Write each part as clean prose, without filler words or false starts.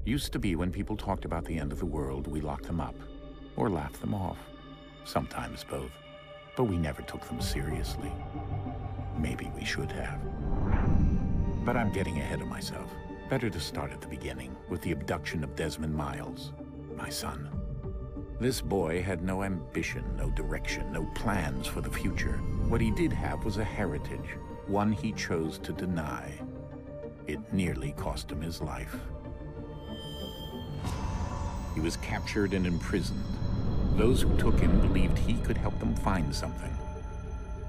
Used to be when people talked about the end of the world, we locked them up. Or laughed them off. Sometimes both. But we never took them seriously. Maybe we should have. But I'm getting ahead of myself. Better to start at the beginning, with the abduction of Desmond Miles, my son. This boy had no ambition, no direction, no plans for the future. What he did have was a heritage, one he chose to deny. It nearly cost him his life. He was captured and imprisoned. Those who took him believed he could help them find something.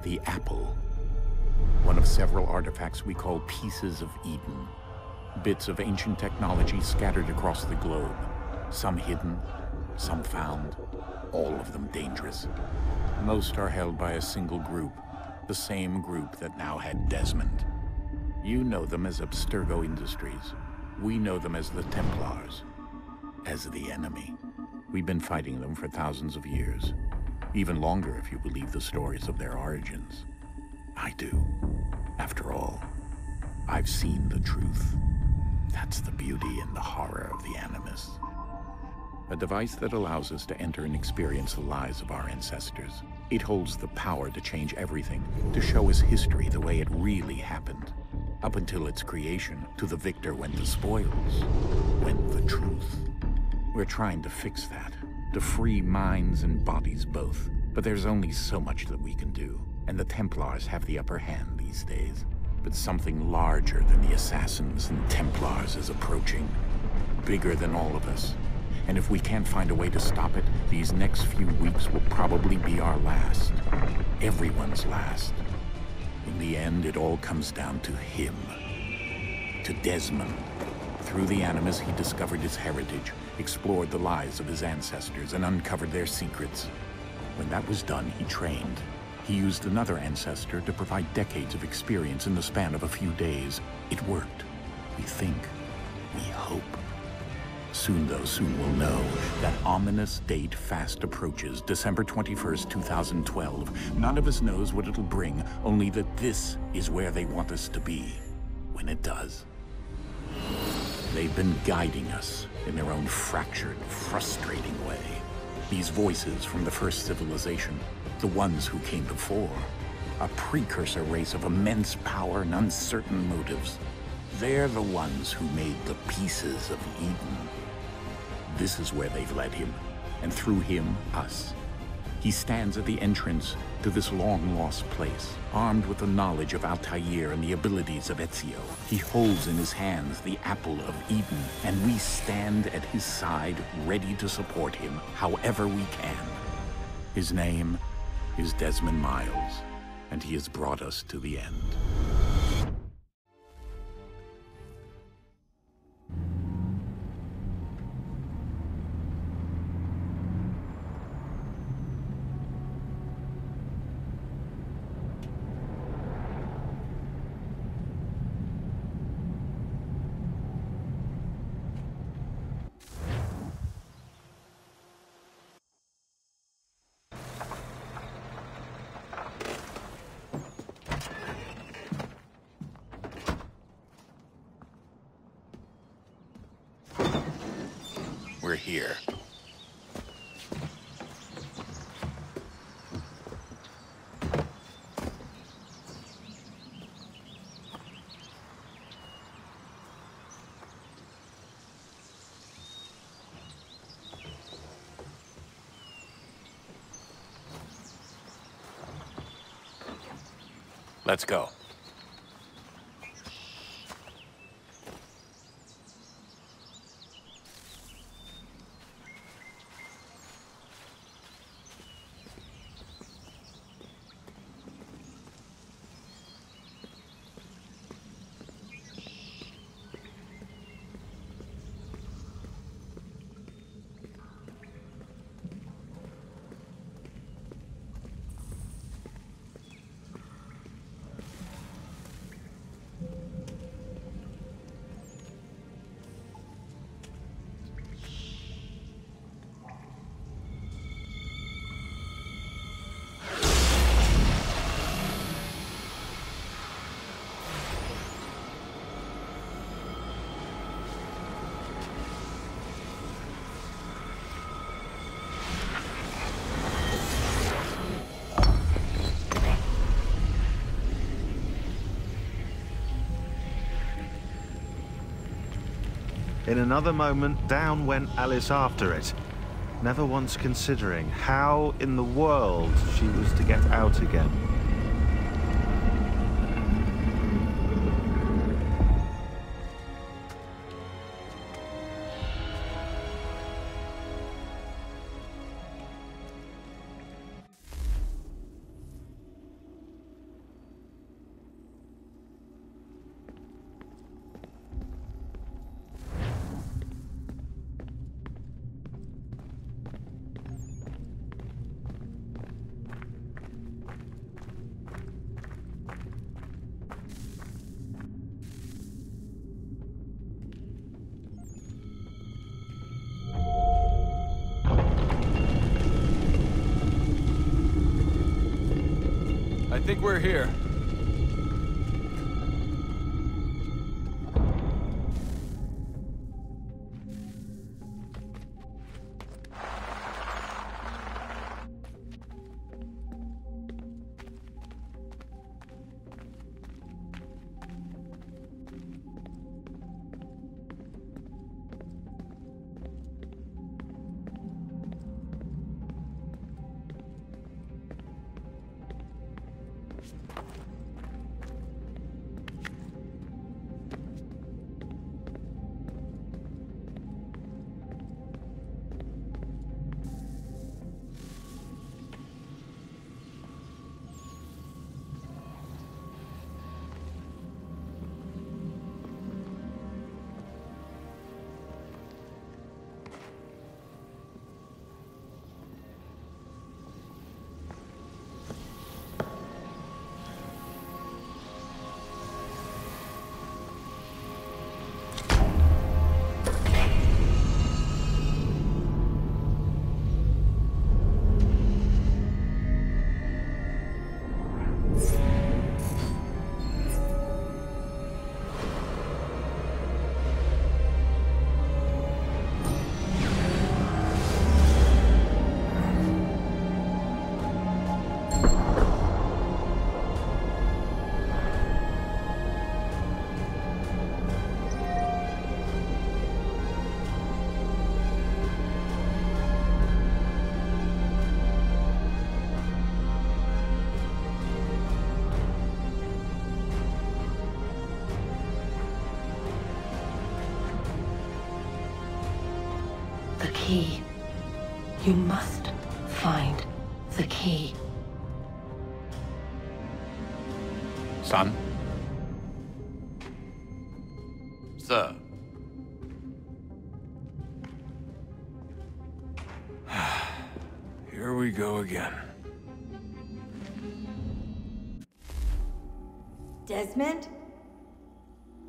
The apple. One of several artifacts we call pieces of Eden. Bits of ancient technology scattered across the globe. Some hidden, some found, all of them dangerous. Most are held by a single group, the same group that now had Desmond. You know them as Abstergo Industries. We know them as the Templars, as the enemy. We've been fighting them for thousands of years, even longer if you believe the stories of their origins. I do. After all, I've seen the truth. That's the beauty and the horror of the Animus. A device that allows us to enter and experience the lives of our ancestors. It holds the power to change everything, to show us history the way it really happened. Up until its creation, to the victor went the spoils, went the truth. We're trying to fix that, to free minds and bodies both. But there's only so much that we can do, and the Templars have the upper hand these days. But something larger than the Assassins and Templars is approaching, bigger than all of us. And if we can't find a way to stop it, these next few weeks will probably be our last. Everyone's last. In the end, it all comes down to him. To Desmond. Through the Animus, he discovered his heritage, explored the lives of his ancestors, and uncovered their secrets. When that was done, he trained. He used another ancestor to provide decades of experience in the span of a few days. It worked. We think. We hope. Soon, though, soon we'll know. That ominous date fast approaches, December 21st, 2012. None of us knows what it'll bring, only that this is where they want us to be, when it does. They've been guiding us in their own fractured, frustrating way. These voices from the first civilization, the ones who came before, a precursor race of immense power and uncertain motives. They're the ones who made the pieces of Eden. This is where they've led him, and through him, us. He stands at the entrance to this long-lost place, armed with the knowledge of Altair and the abilities of Ezio. He holds in his hands the apple of Eden, and we stand at his side, ready to support him however we can. His name is Desmond Miles, and he has brought us to the end. We're here. Let's go. In another moment, down went Alice after it, never once considering how in the world she was to get out again. I think we're here. The key. You must find the key. Son? Sir. Here we go again. Desmond?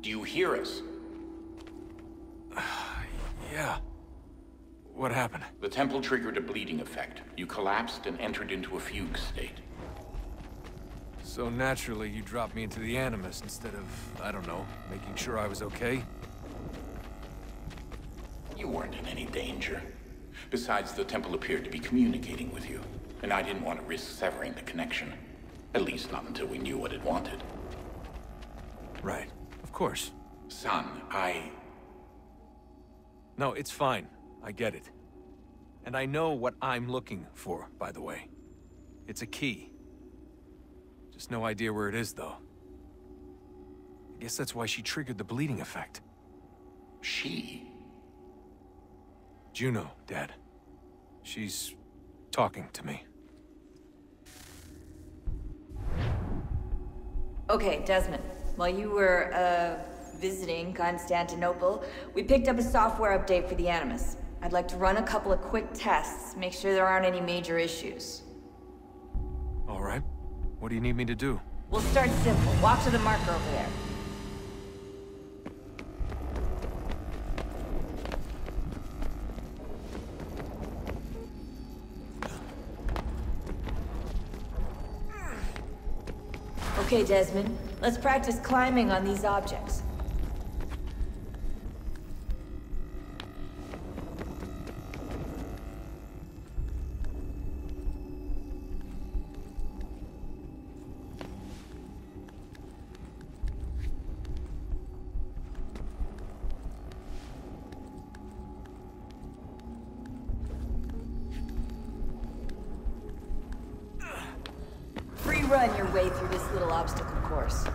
Do you hear us? Yeah. What happened? The temple triggered a bleeding effect. You collapsed and entered into a fugue state. So naturally, you dropped me into the Animus instead of, I don't know, making sure I was okay? You weren't in any danger. Besides, the temple appeared to be communicating with you, and I didn't want to risk severing the connection. At least not until we knew what it wanted. Right. Of course. Son, No, it's fine. I get it. And I know what I'm looking for, by the way. It's a key. Just no idea where it is, though. I guess that's why she triggered the bleeding effect. She? Juno, Dad. She's talking to me. Okay, Desmond. While you were, visiting Constantinople, we picked up a software update for the Animus. I'd like to run a couple of quick tests, make sure there aren't any major issues. All right. What do you need me to do? We'll start simple. Walk to the marker over there. Okay, Desmond. Let's practice climbing on these objects. run your way through this little obstacle course.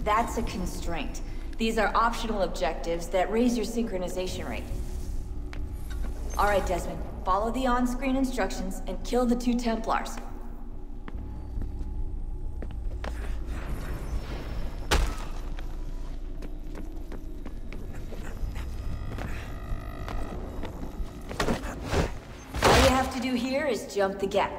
That's a constraint. These are optional objectives that raise your synchronization rate. All right, Desmond. Follow the on-screen instructions and kill the 2 Templars. All you have to do here is jump the gap.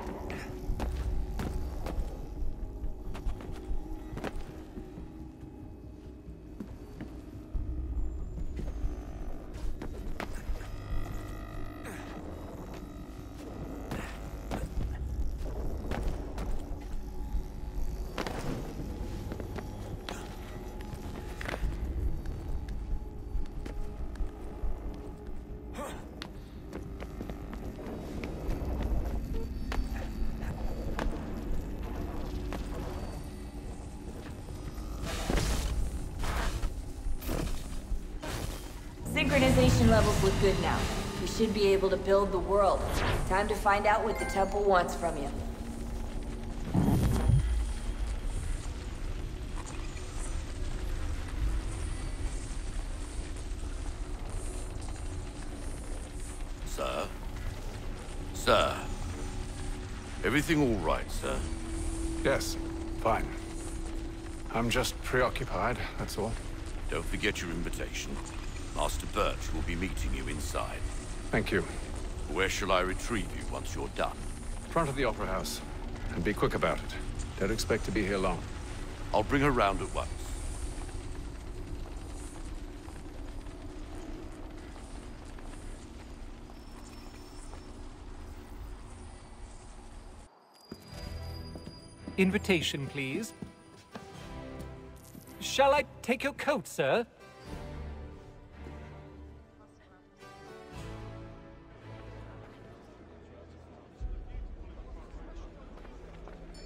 Synchronization levels look good now. We should be able to build the world. Time to find out what the temple wants from you. Sir? Sir? Everything all right, sir? Yes, fine. I'm just preoccupied, that's all. Don't forget your invitation. Master Birch will be meeting you inside. Thank you. Where shall I retrieve you once you're done? Front of the Opera House. And be quick about it. Don't expect to be here long. I'll bring her round at once. Invitation, please. Shall I take your coat, sir?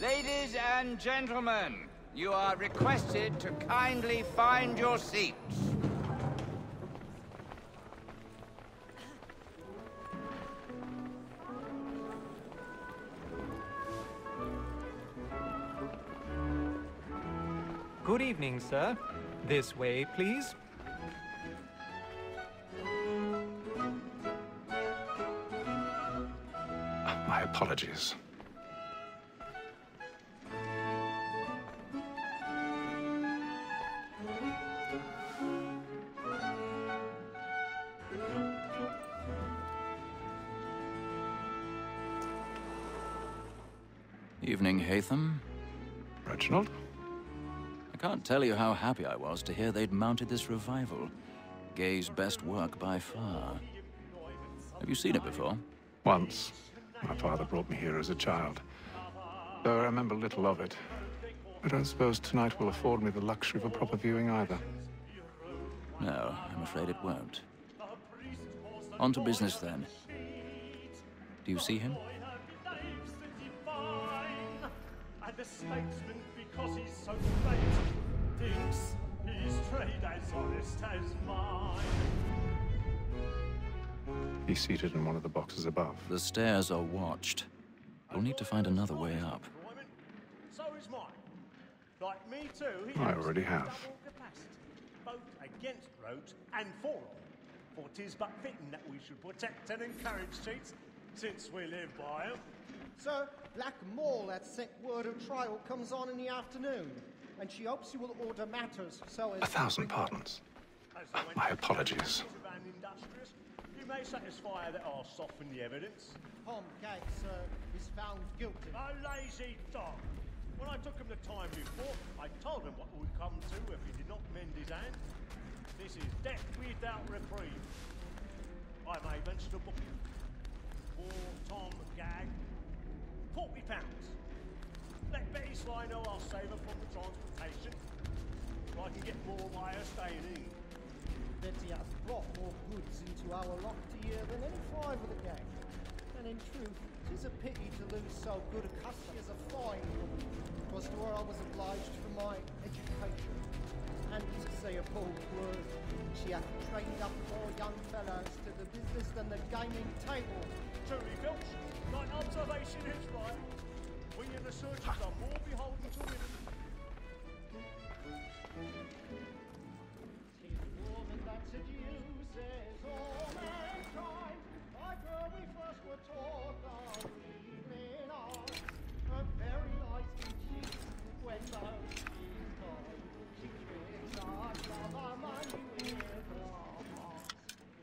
Ladies and gentlemen, you are requested to kindly find your seats. Good evening, sir. This way, please. My apologies. Evening, Hatham. Reginald? I can't tell you how happy I was to hear they'd mounted this revival. Gay's best work by far. Have you seen it before? Once. My father brought me here as a child. Though I remember little of it. I don't suppose tonight will afford me the luxury of a proper viewing either. No, I'm afraid it won't. On to business, then. Do you see him? And the statesman, because he's so great, thinks his trade as honest as mine. He's seated in one of the boxes above. The stairs are watched. You'll need to find another way up. So is mine. Like me too, he I already have. capacity, both against roads and for them. For 'tis but fitting that we should protect and encourage cheats, since we live by 'em. Sir, Black Maulet's sent word of trial comes on in the afternoon, and she hopes you will order matters so as... 1,000 pardons. My apologies. You may satisfy that I'll soften the evidence. Tom Gates, sir, is found guilty. A lazy dog. When I took him the time before, I told him what would come to if he did not mend his hand. This is death without reprieve. I may mention a book. For Tom Gag, £40. Let Betty Sly know I'll save her from the transportation, so I can get more by her staying in. Betty has brought more goods into our locked year than any five of the gang. And in truth, 'Tis a pity to lose so good a cuss. She is a fine woman. 'Twas to her I was obliged for my education. And to say a bold word, she hath trained up more young fellows to the business than the gaming table. Truly, Filch, thine observation is right. We in the searchers are more beholden to women. Tis woman that seduces all mankind. Like her we first were taught the reeling art. Her very eyes can cheat when those she's gone. She tricks us of our money with her hearts.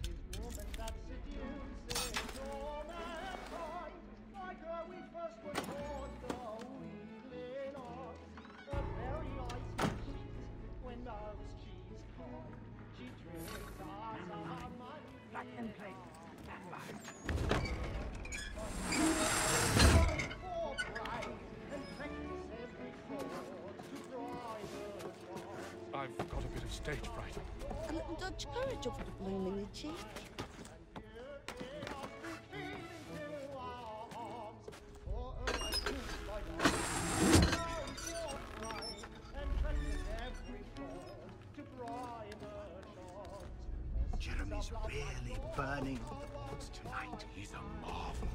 Tis woman that seduces all mankind. Like her we first were taught the reeling art. Her very eyes can cheat when those she's gone. She tricks us of our money with her hearts. I've got a bit of stage fright. A little Dutch courage off the blooming cheek. Jeremy's really burning on the boards tonight. He's a marvel.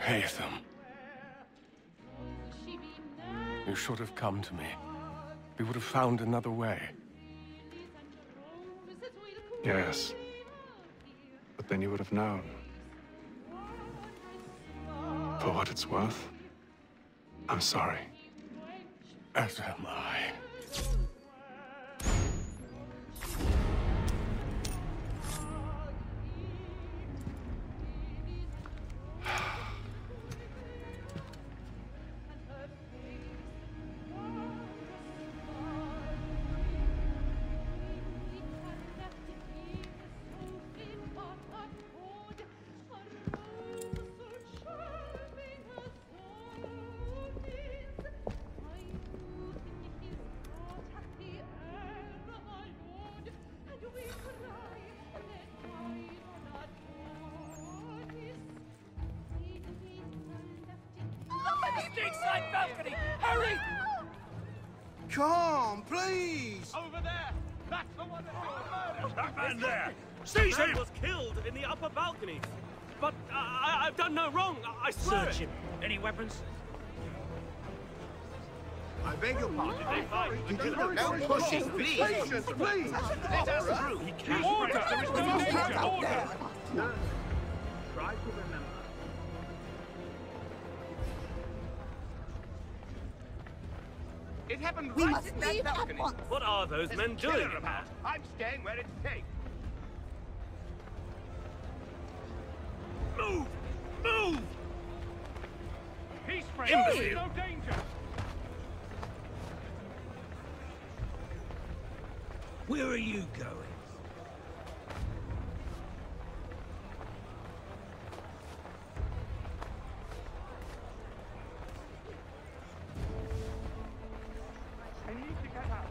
Haytham. You should have come to me. We would have found another way. Yes. But then you would have known. For what it's worth, I'm sorry. As am I. Inside balcony! Hurry! Come, please! Over there! That's the one that murdered! That man there! Seize him! Man was killed in the upper balcony. But I've done no wrong. I swear. Search him. Any weapons? I beg your pardon. No pushing, please. Patience, please. Let us through. He can't. Order! There is no danger! Order! Try to remember. It happened We right must in that leave at balcony. once. What are those There's men a killer doing? about. I'm staying where it's safe. Move! Move! He's spraying. Imbecile. No danger. Where are you going? I need to get out.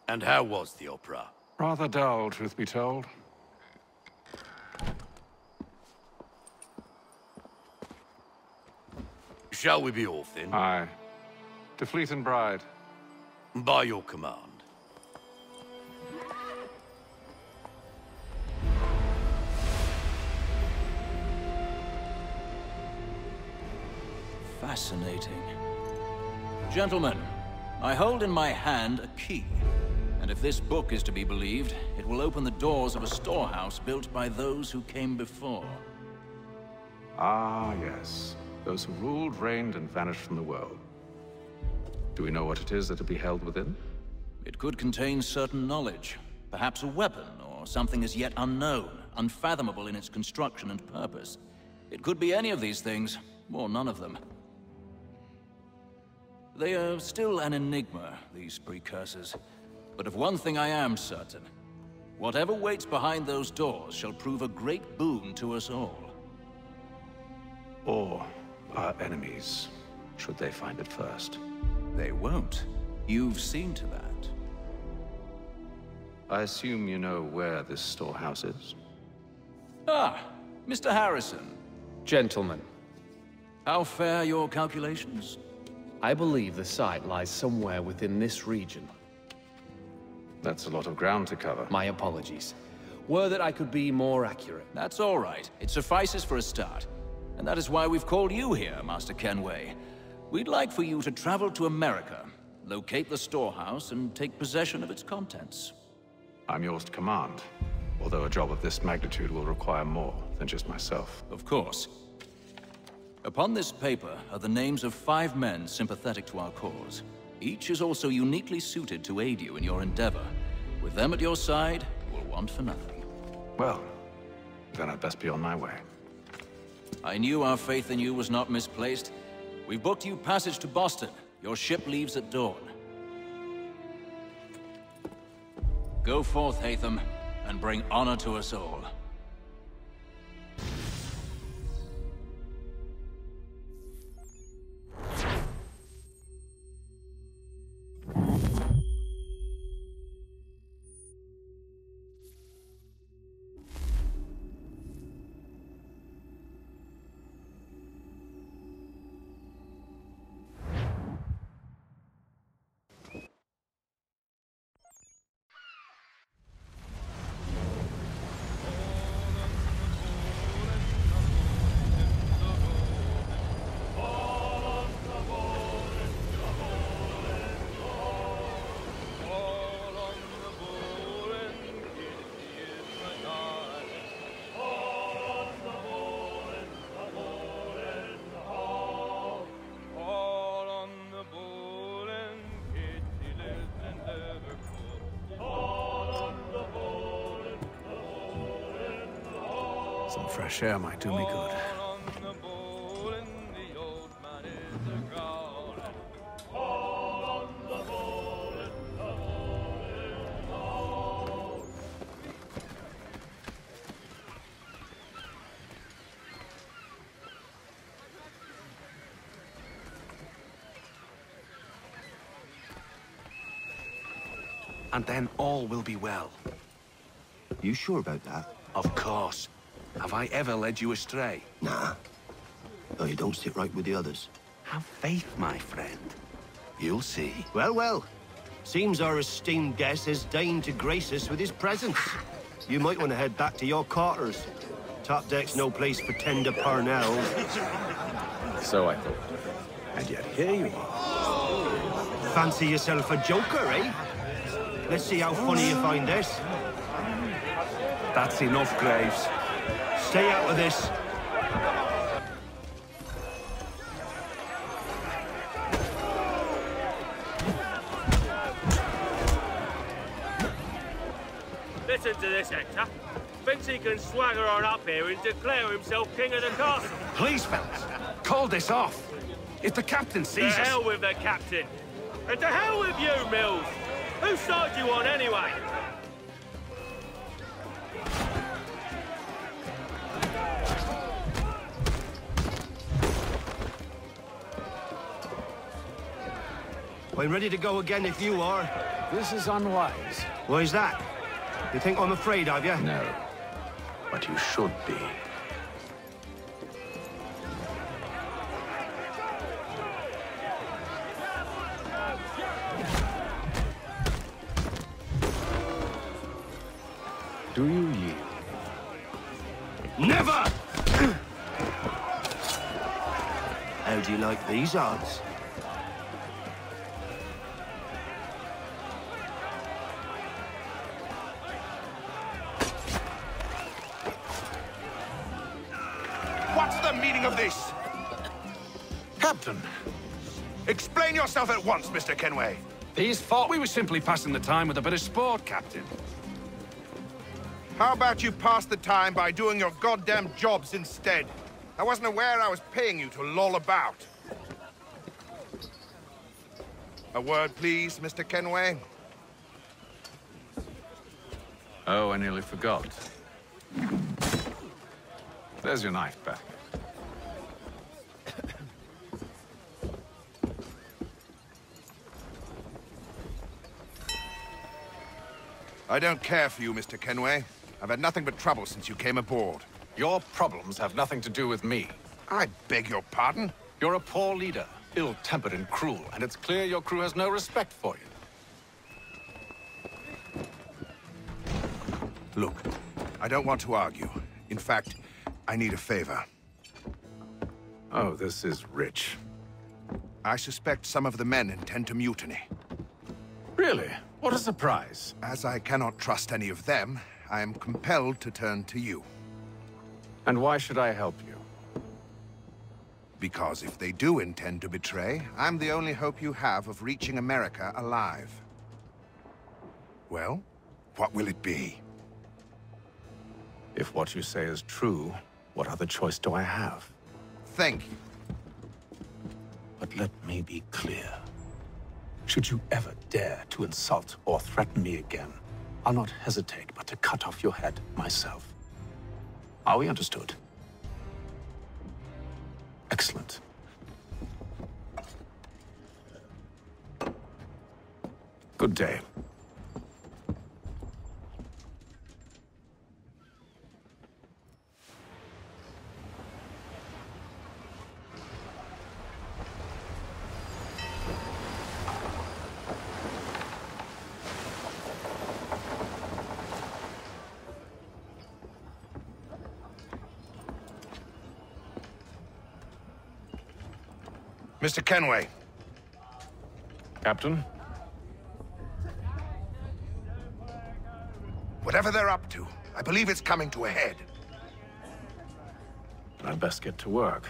And how was the opera? Rather dull, truth be told. Shall we be off then? Aye. To Fleet and Bride. By your command. Fascinating. Gentlemen, I hold in my hand a key. And if this book is to be believed, it will open the doors of a storehouse built by those who came before. Ah, yes. Those who ruled, reigned, and vanished from the world. Do we know what it is that will be held within? It could contain certain knowledge. Perhaps a weapon, or something as yet unknown, unfathomable in its construction and purpose. It could be any of these things, or none of them. They are still an enigma, these precursors. But of one thing I am certain. Whatever waits behind those doors shall prove a great boon to us all. Or our enemies, should they find it first. They won't. You've seen to that. I assume you know where this storehouse is? Ah, Mr. Harrison. Gentlemen. How fare your calculations? I believe the site lies somewhere within this region. That's a lot of ground to cover. My apologies. Were that I could be more accurate. That's all right. It suffices for a start. And that is why we've called you here, Master Kenway. We'd like for you to travel to America, locate the storehouse, and take possession of its contents. I'm yours to command, although a job of this magnitude will require more than just myself. Of course. Upon this paper are the names of 5 men sympathetic to our cause. Each is also uniquely suited to aid you in your endeavor. With them at your side, you will want for nothing. Well, then I'd best be on my way. I knew our faith in you was not misplaced. We've booked you passage to Boston. Your ship leaves at dawn. Go forth, Hatham, and bring honor to us all. Some fresh air might do me good. And then all will be well. You sure about that? Of course. Have I ever led you astray? Nah. Though you don't sit right with the others. Have faith, my friend. You'll see. Well, well. Seems our esteemed guest has deigned to grace us with his presence. You might want to head back to your quarters. Top deck's no place for tender parnells. So I thought. And yet here you are. Fancy yourself a joker, eh? Let's see how funny you find this. That's enough, Graves. Stay out of this. Listen to this, Hector. Thinks he can swagger on up here and declare himself king of the castle. Please, fellas, call this off. If the captain sees us... To hell with the captain. And to hell with you, Mills. Whose side you on, anyway? I'm ready to go again if you are. This is unwise. Why's that? You think I'm afraid of you? No. But you should be. Do you yield? Never! How do you like these odds? meaning of this? Captain! Explain yourself at once, Mr. Kenway. These thought we were simply passing the time with a bit of sport, Captain. How about you pass the time by doing your goddamn jobs instead? I wasn't aware I was paying you to loll about. A word, please, Mr. Kenway. Oh, I nearly forgot. There's your knife back. I don't care for you, Mr. Kenway. I've had nothing but trouble since you came aboard. Your problems have nothing to do with me. I beg your pardon? You're a poor leader, ill-tempered and cruel, and it's clear your crew has no respect for you. Look, I don't want to argue. In fact, I need a favor. Oh, this is rich. I suspect some of the men intend to mutiny. Really? What a surprise. As I cannot trust any of them, I am compelled to turn to you. And why should I help you? Because if they do intend to betray, I'm the only hope you have of reaching America alive. Well, what will it be? If what you say is true, what other choice do I have? Thank you. But let me be clear. Should you ever dare to insult or threaten me again, I'll not hesitate but to cut off your head myself. Are we understood? Excellent. Good day. Mr. Kenway. Captain? Whatever they're up to, I believe it's coming to a head. I'd best get to work.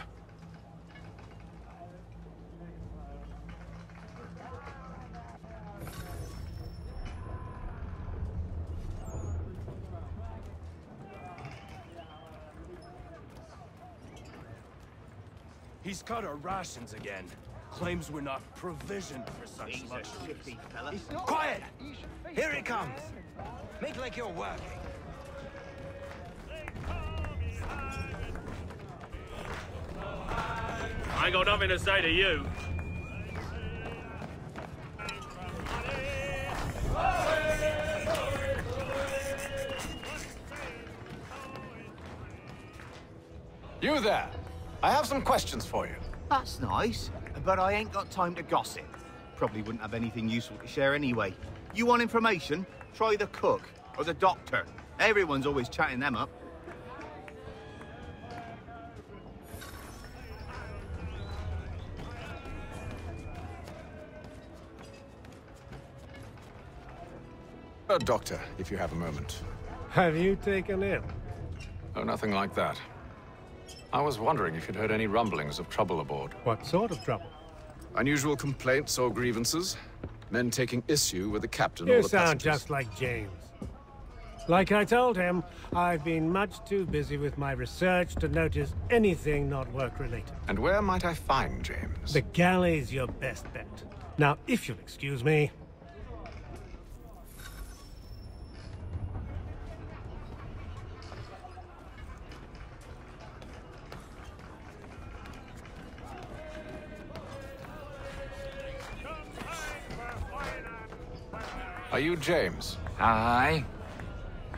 He's cut our rations again. Claims we're not provisioned for such luxuries. Quiet! Here he comes. Make like you're working. I ain't got nothing to say to you. You there! I have some questions for you. That's nice, but I ain't got time to gossip. Probably wouldn't have anything useful to share anyway. You want information? Try the cook or the doctor. Everyone's always chatting them up. A doctor, if you have a moment. Have you taken ill? Oh, nothing like that. I was wondering if you'd heard any rumblings of trouble aboard. What sort of trouble? Unusual complaints or grievances? Men taking issue with the captain or You the sound passengers? just like James. Like I told him, I've been much too busy with my research to notice anything not work-related. And where might I find James? The galley's your best bet. Now, if you'll excuse me... Are you James? Aye.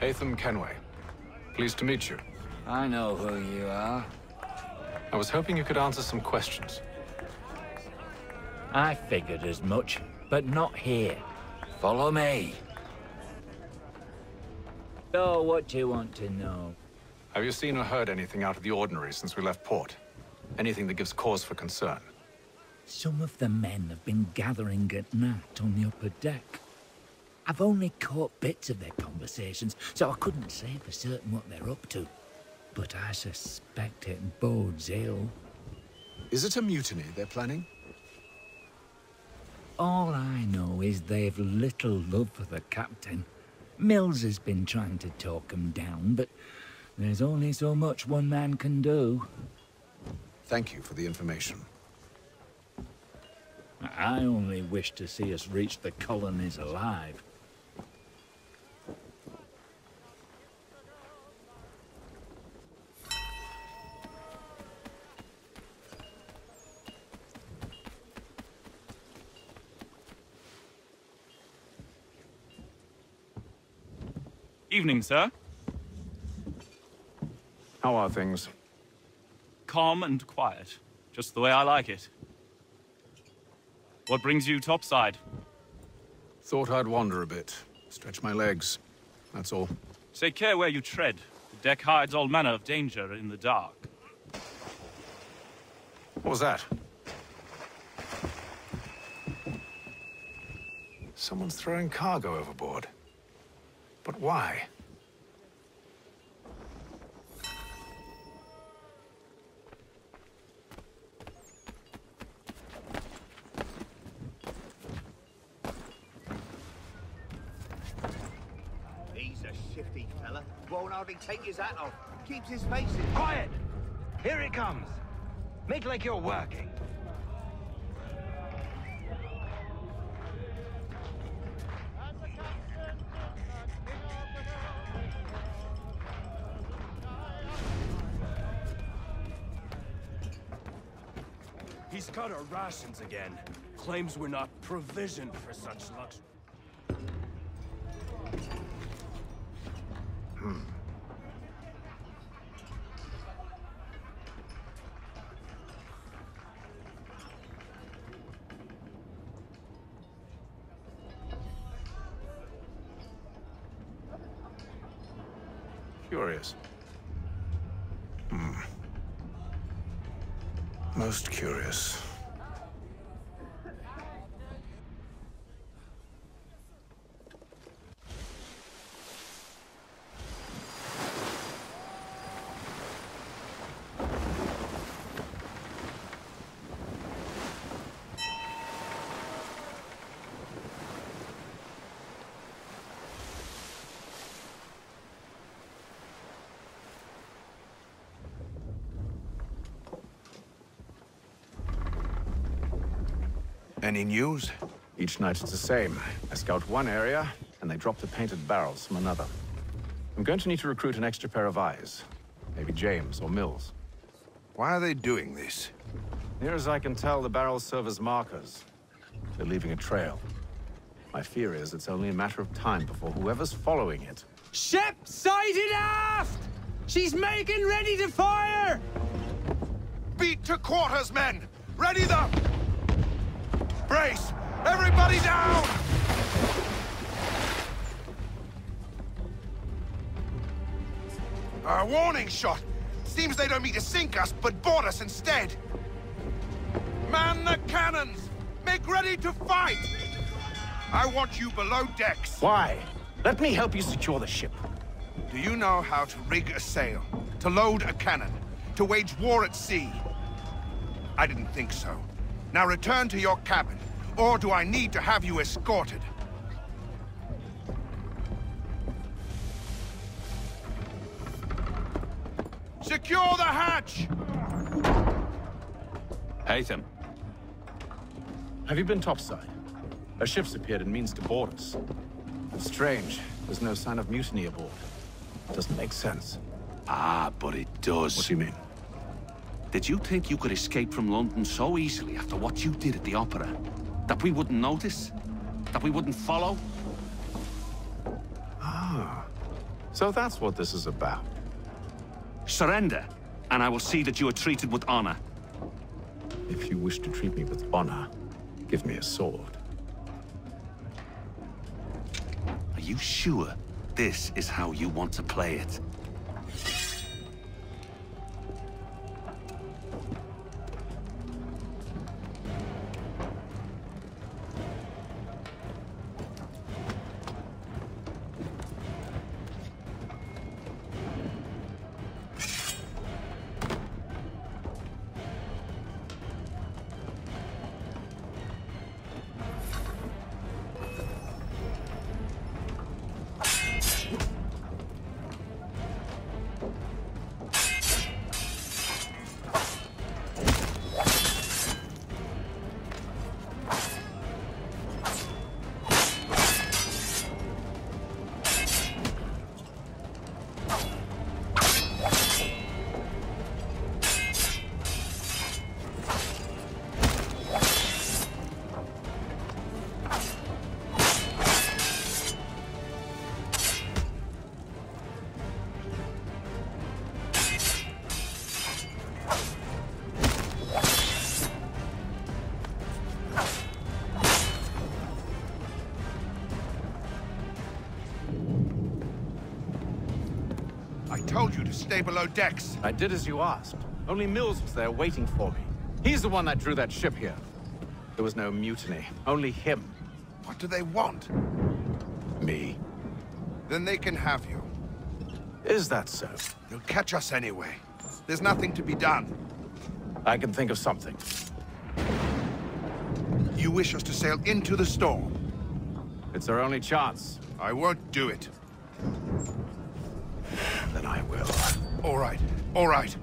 Hatham Kenway. Pleased to meet you. I know who you are. I was hoping you could answer some questions. I figured as much, but not here. Follow me. So, what do you want to know? Have you seen or heard anything out of the ordinary since we left port? Anything that gives cause for concern? Some of the men have been gathering at night on the upper deck. I've only caught bits of their conversations, so I couldn't say for certain what they're up to. but I suspect it bodes ill. Is it a mutiny they're planning? All I know is they've little love for the captain. Mills has been trying to talk him down, but there's only so much one man can do. Thank you for the information. I only wish to see us reach the colonies alive. Evening, sir. How are things? Calm and quiet. Just the way I like it. What brings you topside? Thought I'd wander a bit. Stretch my legs. That's all. Take care where you tread. The deck hides all manner of danger in the dark. What was that? Someone's throwing cargo overboard. But why? He's a shifty fella. Won't hardly take his hat off. Keeps his face in. Quiet! Here it comes. Make like you're working. He's cut our rations again. Claims we're not provisioned for such luxury. Curious. Most curious. Any news? Each night it's the same. I scout one area, and they drop the painted barrels from another. I'm going to need to recruit an extra pair of eyes. Maybe James or Mills. Why are they doing this? Near as I can tell, the barrels serve as markers. They're leaving a trail. My fear is it's only a matter of time before whoever's following it... Ship sighted aft! She's making ready to fire! Beat to quarters, men! Ready the... Brace! Everybody down! A warning shot! Seems they don't mean to sink us, but board us instead! Man the cannons! Make ready to fight! I want you below decks. Why? Let me help you secure the ship. Do you know how to rig a sail? To load a cannon? To wage war at sea? I didn't think so. Now return to your cabin, or do I need to have you escorted? Secure the hatch! Haytham. Have you been topside? A ship's appeared and means to board us. It's strange. There's no sign of mutiny aboard. It doesn't make sense. Ah, but it does. What do you mean? Did you think you could escape from London so easily after what you did at the opera? That we wouldn't notice? That we wouldn't follow? Ah. So that's what this is about. Surrender, and I will see that you are treated with honor. If you wish to treat me with honor, give me a sword. Are you sure this is how you want to play it? told you to stay below decks. I did as you asked. Only Mills was there waiting for me. He's the one that drew that ship here. There was no mutiny, only him. What do they want? Me. Then they can have you. Is that so? They'll catch us anyway. There's nothing to be done. I can think of something. You wish us to sail into the storm? It's our only chance. I won't do it. Then I will. All right, all right.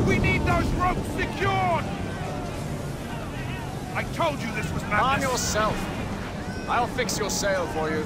We need those ropes secured! I told you this was madness. Arm yourself. I'll fix your sail for you.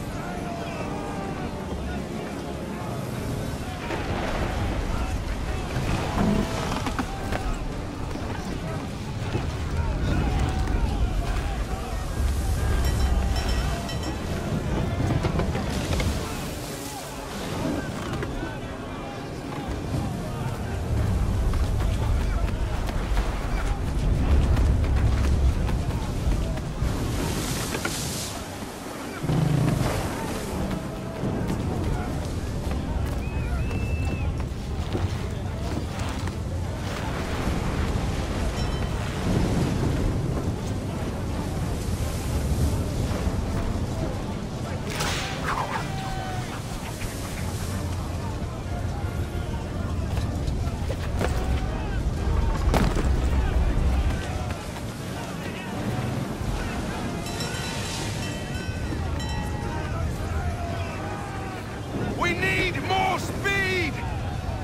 We need more speed!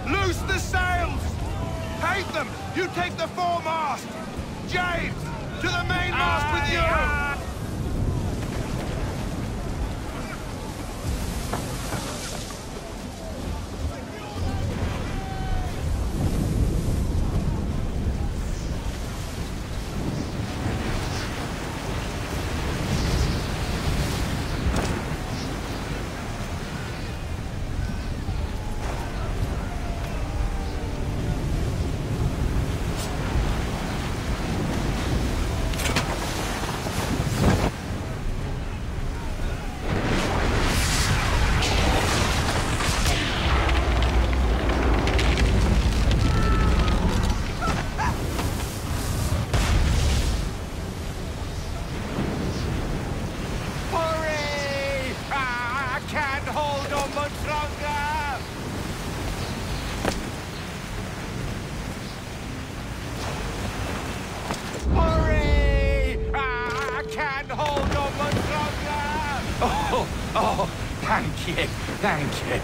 Loose the sails! Hate them! You take the foremast! James, to the mainmast with you! Oh, thank you, thank you.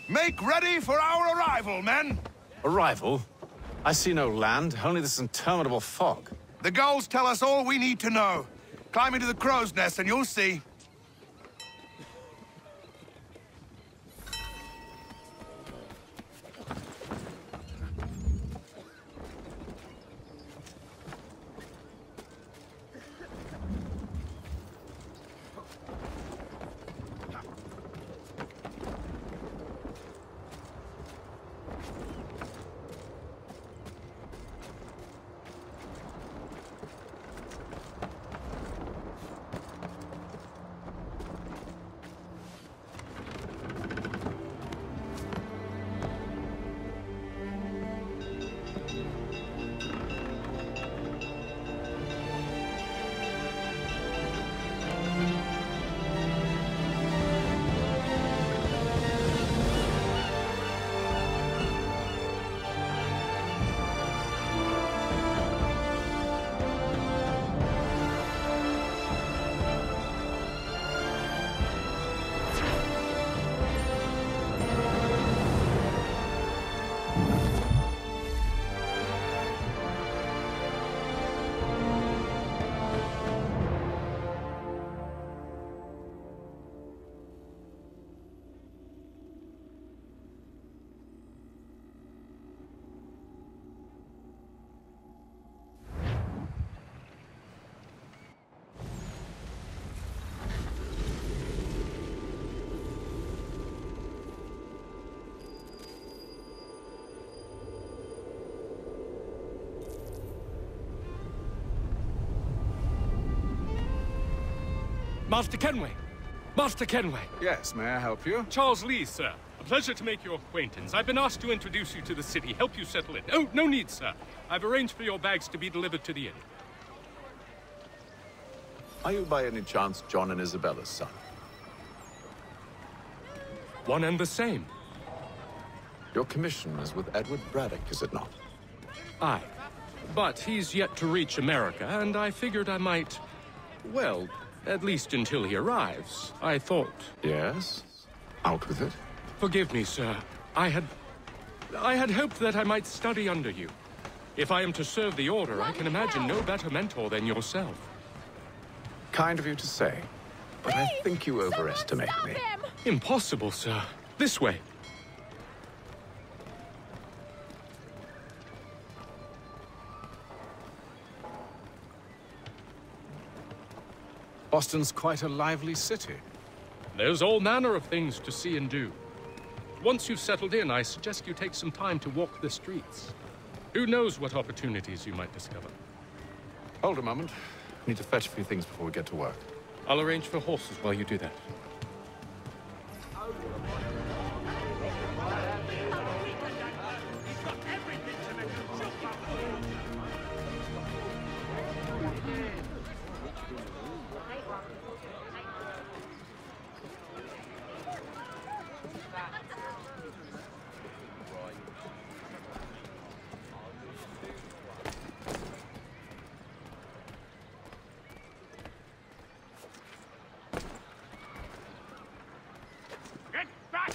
Make ready for our arrival, men! Arrival? I see no land, only this interminable fog. The gulls tell us all we need to know. Climb into the crow's nest and you'll see. Master Kenway! Master Kenway! Yes, may I help you? Charles Lee, sir. A pleasure to make your acquaintance. I've been asked to introduce you to the city, help you settle in. Oh, no need, sir. I've arranged for your bags to be delivered to the inn. Are you by any chance John and Isabella's son? One and the same. Your commission is with Edward Braddock, is it not? Aye. But he's yet to reach America, and I figured I might... well, at least until he arrives, I thought... Yes? Out with it. Forgive me, sir. I had hoped that I might study under you. If I am to serve the Order, I can imagine no better mentor than yourself. Kind of you to say, but I think you overestimate me. Impossible, sir. This way. Boston's quite a lively city. There's all manner of things to see and do. Once you've settled in, I suggest you take some time to walk the streets. Who knows what opportunities you might discover. Hold a moment. I need to fetch a few things before we get to work. I'll arrange for horses while you do that.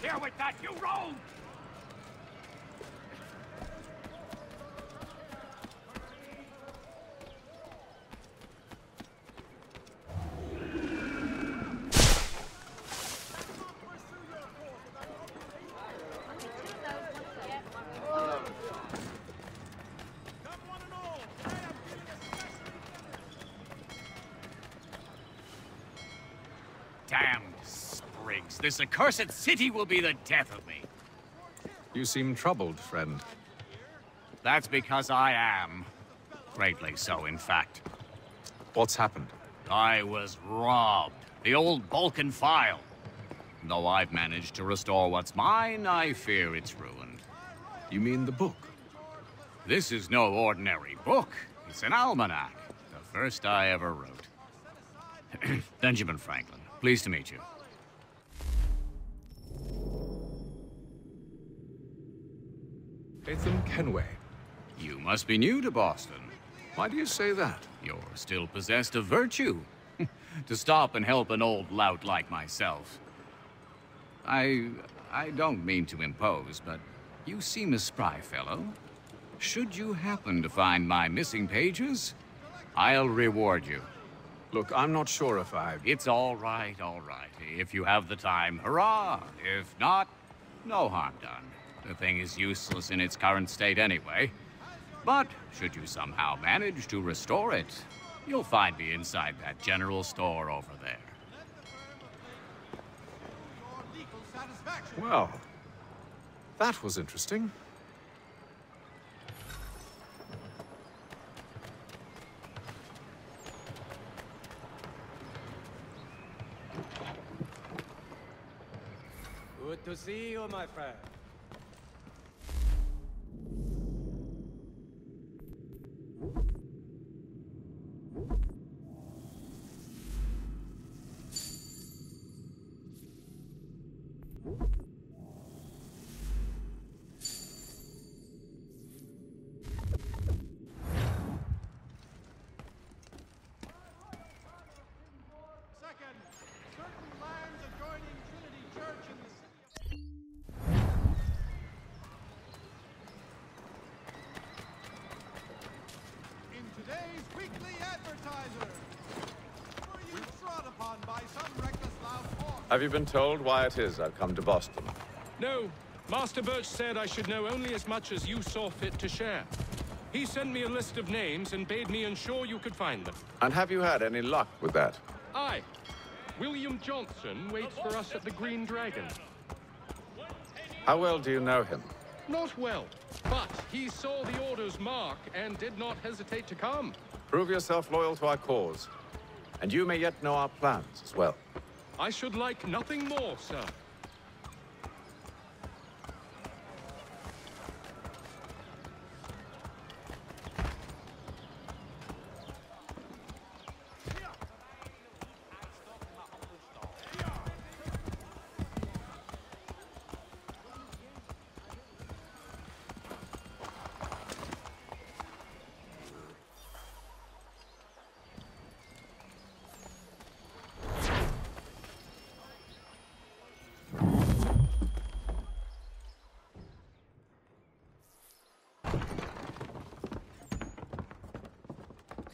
Here with that, you rogue! Damned sprigs. This accursed city will be the death of me. You seem troubled, friend. That's because I am. Greatly so, in fact. What's happened? I was robbed. The old Balkan file. Though I've managed to restore what's mine, I fear it's ruined. You mean the book? This is no ordinary book. It's an almanac. The first I ever wrote. Benjamin Franklin. Pleased to meet you. Latham Kenway. You must be new to Boston. Why do you say that? You're still possessed of virtue. To stop and help an old lout like myself. I don't mean to impose, but you seem a spry fellow. Should you happen to find my missing pages, I'll reward you. Look, I'm not sure if It's all right, all right. If you have the time, hurrah! If not, no harm done. The thing is useless in its current state anyway. But should you somehow manage to restore it, you'll find me inside that general store over there. Well, that was interesting. Good to see you, my friend. weekly advertiser. Were you trod upon by some reckless loud horse? Have you been told why it is I've come to Boston? No. Master Birch said I should know only as much as you saw fit to share. He sent me a list of names and bade me ensure you could find them. And have you had any luck with that? Aye. William Johnson waits for us at the Green Dragon. How well do you know him? Not well, but he saw the Order's mark and did not hesitate to come. Prove yourself loyal to our cause, and you may yet know our plans as well. I should like nothing more, sir.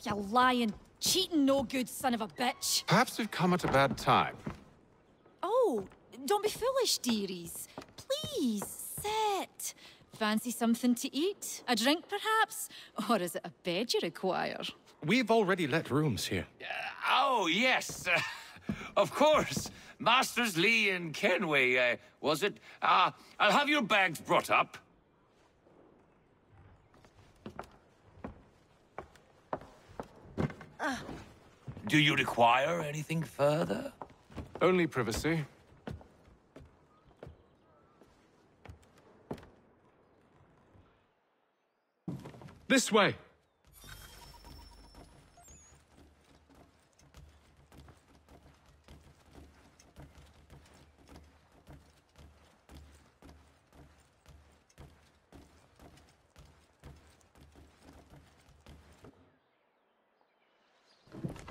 You lying, cheating, no good son of a bitch. Perhaps we've come at a bad time. Oh, don't be foolish, dearies. Please, sit. Fancy something to eat? A drink, perhaps? Or is it a bed you require? We've already let rooms here. Oh, yes. Of course. Masters Lee and Kenway, was it? I'll have your bags brought up. Do you require anything further? Only privacy. This way.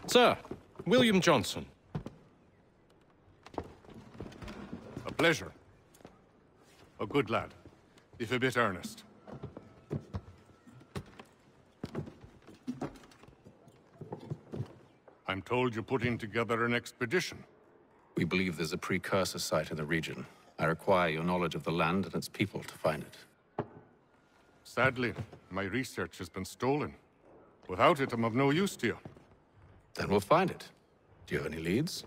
Sir, William Johnson. A pleasure. A good lad, if a bit earnest. I'm told you're putting together an expedition. We believe there's a precursor site in the region. I require your knowledge of the land and its people to find it. Sadly, my research has been stolen. Without it, I'm of no use to you. Then we'll find it. Do you have any leads?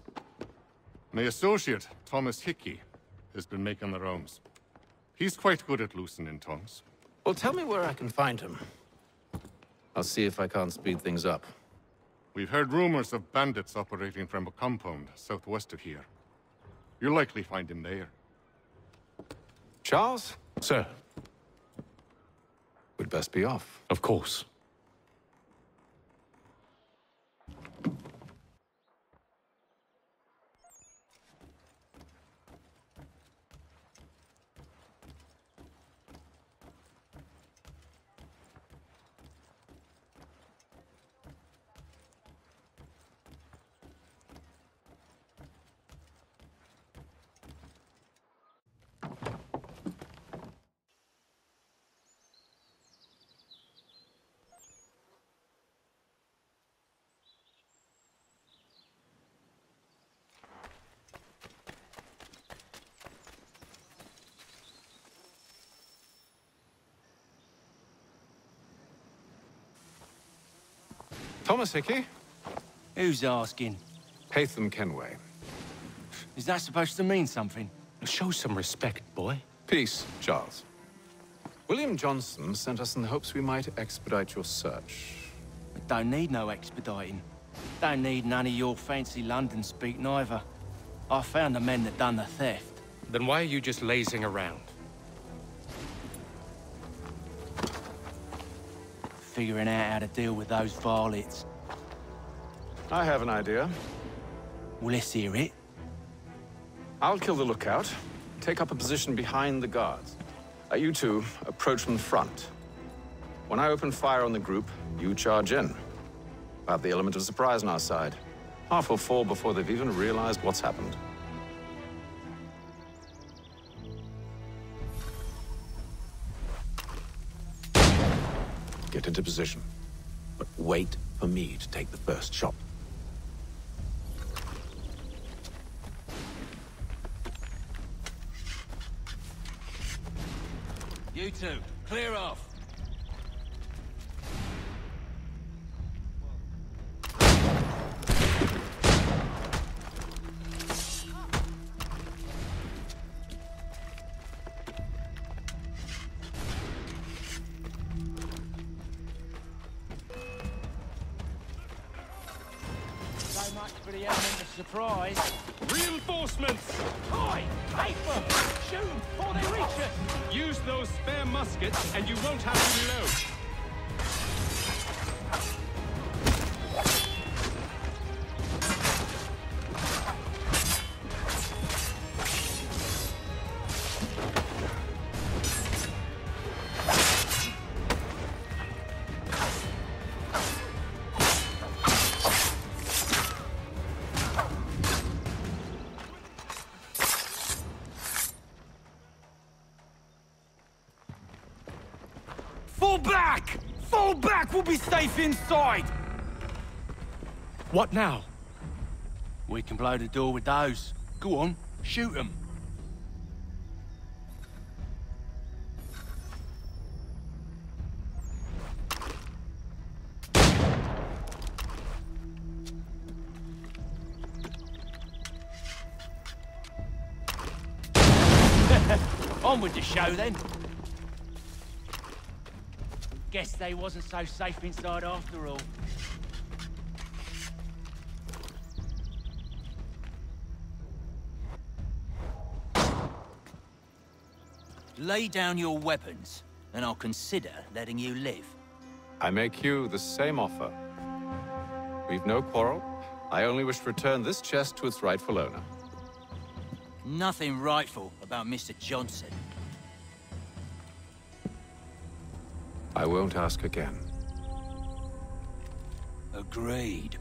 My associate, Thomas Hickey, has been making the rounds. He's quite good at loosening tongues. Well, tell me where I can find him. I'll see if I can't speed things up. We've heard rumors of bandits operating from a compound southwest of here. You'll likely find him there. Charles? Sir. We'd best be off. Of course. Thomas Hickey? Who's asking? Haytham Kenway. Is that supposed to mean something? Show some respect, boy. Peace, Charles. William Johnson sent us in the hopes we might expedite your search. We don't need no expediting. Don't need none of your fancy London speak neither. I found the men that done the theft. Then why are you just lazing around? Figuring out how to deal with those varlets. I have an idea. Well, let's hear it. I'll kill the lookout, take up a position behind the guards. You two approach from the front. When I open fire on the group, you charge in. We'll have the element of surprise on our side. Half will fall before they've even realized what's happened. Get into position, but wait for me to take the first shot. You two, clear off. So much for the element of surprise. Reinforcements! Oi! Paper! Shoot 'em before they reach us! Use those spare muskets, and you won't have to reload. Fall back! Fall back! We'll be safe inside! What now? We can blow the door with those. Go on, shoot them. On with the show then. Guess they wasn't so safe inside after all. Lay down your weapons, and I'll consider letting you live. I make you the same offer. We've no quarrel. I only wish to return this chest to its rightful owner. Nothing rightful about Mr. Johnson. I won't ask again. Agreed.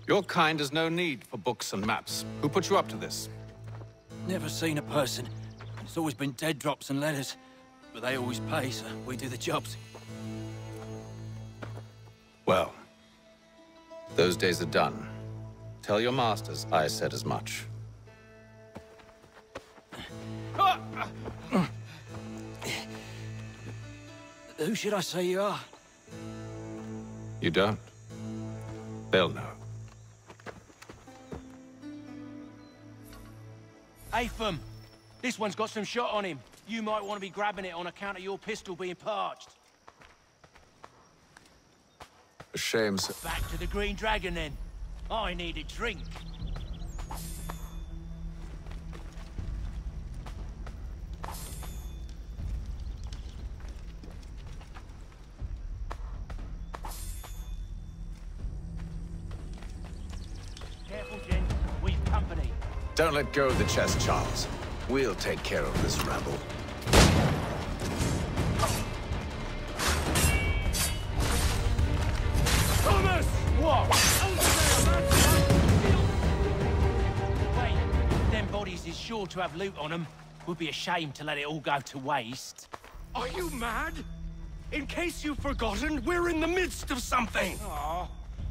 Your kind has no need for books and maps. Who put you up to this? Never seen a person. It's always been dead drops and letters. But they always pay, so we do the jobs. Well, those days are done. Tell your masters I said as much. Who should I say you are? You don't? They'll know. Atham, this one's got some shot on him. You might want to be grabbing it on account of your pistol being parched. A shame, sir. Back to the Green Dragon, then. I need a drink. Careful, Jen. We've company. Don't let go of the chest, Charles. We'll take care of this rabble. Thomas! What? Wait, them bodies is sure to have loot on them. Would be a shame to let it all go to waste. Are you mad? In case you've forgotten, we're in the midst of something! Aw,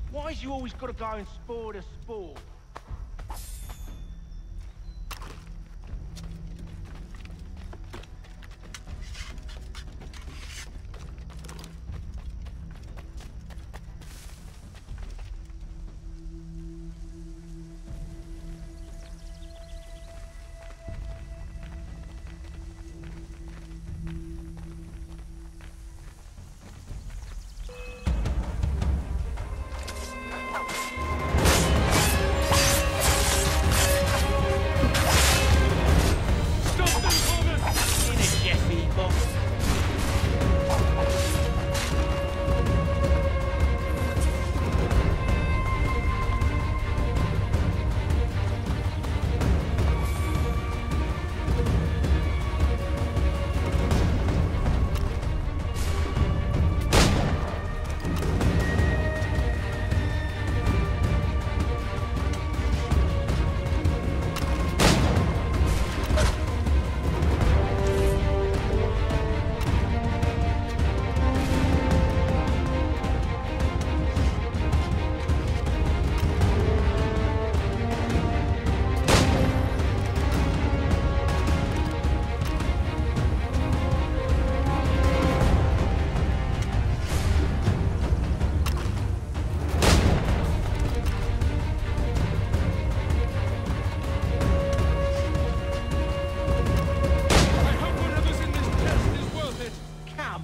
why's you always gotta go and spoil the sport?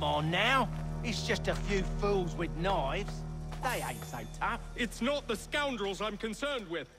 Come on now. It's just a few fools with knives. They ain't so tough. It's not the scoundrels I'm concerned with.